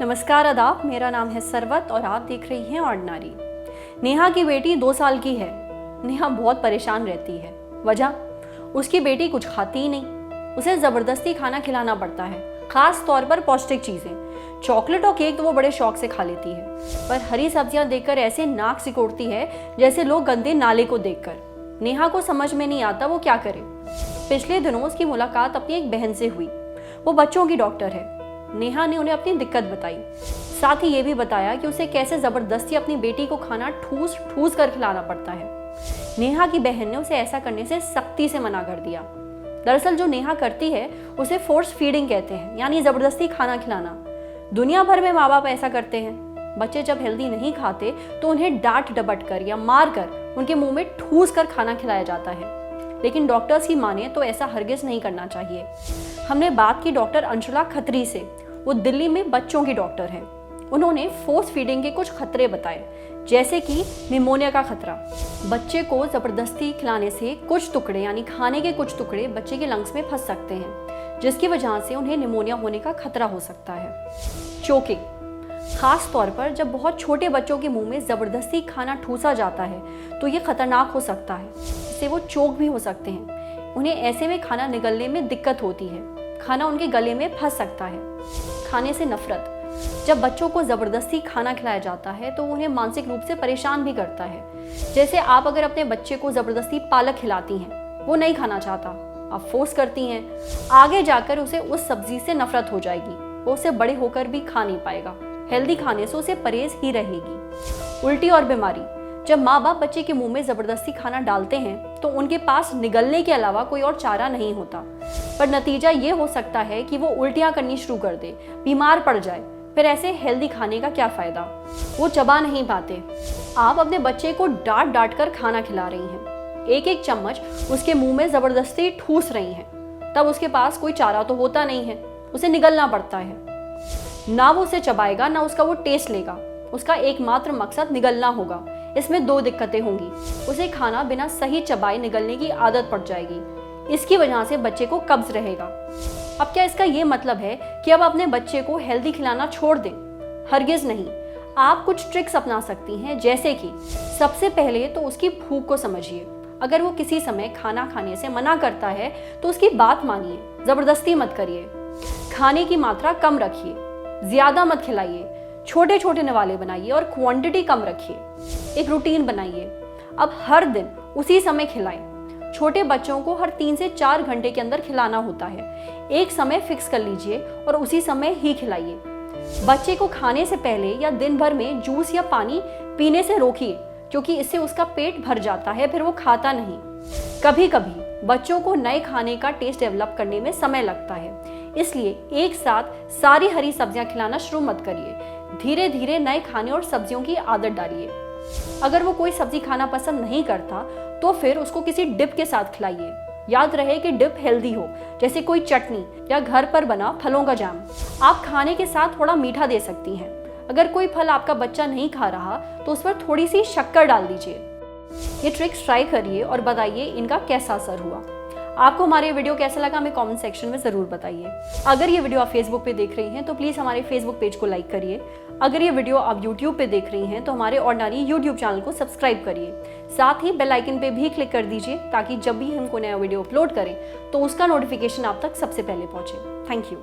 नमस्कार आदाब, मेरा नाम है सरवत और आप देख रही हैं ऑर्डिनरी। नेहा की बेटी 2 साल की है। नेहा बहुत परेशान रहती है। वजह, उसकी बेटी कुछ खाती ही नहीं। उसे ज़बरदस्ती खाना खिलाना पड़ता है, खास तौर पर पौष्टिक चीज़ें। चॉकलेट और केक तो वो बड़े शौक से खा लेती है, पर हरी सब्जियां देखकर ऐसे नाक सिकोड़ती है जैसे लोग गंदे नाले को देखकर। नेहा को समझ में नहीं आता वो क्या करे। पिछले दिनों उसकी मुलाकात अपनी एक बहन से हुई। वो बच्चों की डॉक्टर है। नेहा ने उन्हें अपनी दिक्कत बताई, साथ ही ये भी बताया कि उसे कैसे ज़बरदस्ती अपनी बेटी को खाना ठूस ठूस कर खिलाना पड़ता है। नेहा की बहन ने उसे ऐसा करने से सख्ती से मना कर दिया। दरअसल जो नेहा करती है उसे फोर्स फीडिंग कहते हैं, यानी ज़बरदस्ती खाना खिलाना। दुनिया भर में माँ बाप ऐसा करते हैं। बच्चे जब हेल्दी नहीं खाते तो उन्हें डांट डपट कर या मार कर उनके मुंह में ठूस कर खाना खिलाया जाता है, लेकिन डॉक्टर्स की माने तो ऐसा हरगिज नहीं करना चाहिए। हमने बात की डॉक्टर अंशुला खत्री से। वो दिल्ली में बच्चों की डॉक्टर है। उन्होंने फोर्स फीडिंग के कुछ खतरे बताए, जैसे कि निमोनिया का खतरा। बच्चे को ज़बरदस्ती खिलाने से कुछ टुकड़े यानी खाने के कुछ टुकड़े बच्चे के लंग्स में फंस सकते हैं, जिसकी वजह से उन्हें निमोनिया होने का खतरा हो सकता है। चोकिंग, खास तौर पर जब बहुत छोटे बच्चों के मुंह में ज़बरदस्ती खाना ठूसा जाता है तो ये खतरनाक हो सकता है। इससे वो चोक भी हो सकते हैं। उन्हें ऐसे में खाना निगलने में दिक्कत होती है, खाना उनके गले में फंस सकता है। खाने से नफरत, जब बच्चों को ज़बरदस्ती खाना खिलाया जाता है तो उन्हें मानसिक रूप से परेशान भी करता है। जैसे आप अगर अपने बच्चे को ज़बरदस्ती पालक खिलाती हैं, वो नहीं खाना चाहता, आप फोर्स करती हैं, आगे जाकर उसे उस सब्जी से नफरत हो जाएगी, वो उसे बड़े होकर भी खा नहीं पाएगा। हेल्दी खाने से उसे परहेज ही रहेगी। उल्टी और बीमारी, जब माँ बाप बच्चे के मुंह में ज़बरदस्ती खाना डालते हैं तो उनके पास निगलने के अलावा कोई और चारा नहीं होता, पर नतीजा ये हो सकता है कि वो उल्टियाँ करनी शुरू कर दे, बीमार पड़ जाए। फिर ऐसे हेल्दी खाने का क्या फ़ायदा, वो चबा नहीं पाते। आप अपने बच्चे को डांट डांट कर खाना खिला रही हैं, एक एक चम्मच उसके मुंह में ज़बरदस्ती ठूस रही हैं, तब उसके पास कोई चारा तो होता नहीं है, उसे निगलना पड़ता है। ना वो उसे चबाएगा ना उसका वो टेस्ट लेगा, उसका एकमात्र मकसद निगलना होगा। इसमें 2 दिक्कतें होंगी। उसे खाना बिना सही चबाए निगलने की आदत पड़ जाएगी। इसकी वजह से बच्चे को कब्ज रहेगा। अब क्या इसका ये मतलब है कि अब अपने बच्चे को हेल्दी खिलाना छोड़ दें? हरगिज नहीं। आप कुछ ट्रिक्स अपना सकती हैं, जैसे कि सबसे पहले तो उसकी भूख को समझिए। अगर वो किसी समय खाना खाने से मना करता है तो उसकी बात मानिए, ज़बरदस्ती मत करिए। खाने की मात्रा कम रखिए, ज़्यादा मत खिलाइए, छोटे छोटे निवाले बनाइए और क्वांटिटी कम रखिए। एक रूटीन बनाइए, अब हर दिन उसी समय खिलाएं। छोटे बच्चों को हर 3 से 4 घंटे के अंदर खिलाना होता है। एक समय फिक्स कर लीजिए और उसी समय ही खिलाइए। बच्चे को खाने से पहले या दिन भर में जूस या पानी पीने से रोकिए, क्योंकि इससे उसका पेट भर जाता है, फिर वो खाता नहीं। कभी कभी बच्चों को नए खाने का टेस्ट डेवलप करने में समय लगता है, इसलिए एक साथ सारी हरी सब्जियां खिलाना शुरू मत करिए। धीरे धीरे नए खाने और सब्जियों की आदत डालिए। अगर वो कोई सब्जी खाना पसंद नहीं करता तो फिर उसको किसी डिप के साथ खिलाइए। याद रहे कि डिप हेल्दी हो, जैसे कोई चटनी या घर पर बना फलों का जैम। आप खाने के साथ थोड़ा मीठा दे सकती हैं। अगर कोई फल आपका बच्चा नहीं खा रहा तो उस पर थोड़ी सी शक्कर डाल दीजिए। ये ट्रिक्स ट्राई करिए और बताइए इनका कैसा असर हुआ। आपको हमारे वीडियो कैसा लगा हमें कमेंट सेक्शन में ज़रूर बताइए। अगर ये वीडियो आप फेसबुक पे देख रही हैं तो प्लीज़ हमारे फेसबुक पेज को लाइक करिए। अगर ये वीडियो आप यूट्यूब पे देख रही हैं तो हमारे ऑर्डिनरी यूट्यूब चैनल को सब्सक्राइब करिए। साथ ही बेल आइकन पे भी क्लिक कर दीजिए, ताकि जब भी हम कोई नया वीडियो अपलोड करें तो उसका नोटिफिकेशन आप तक सबसे पहले पहुँचे। Thank you.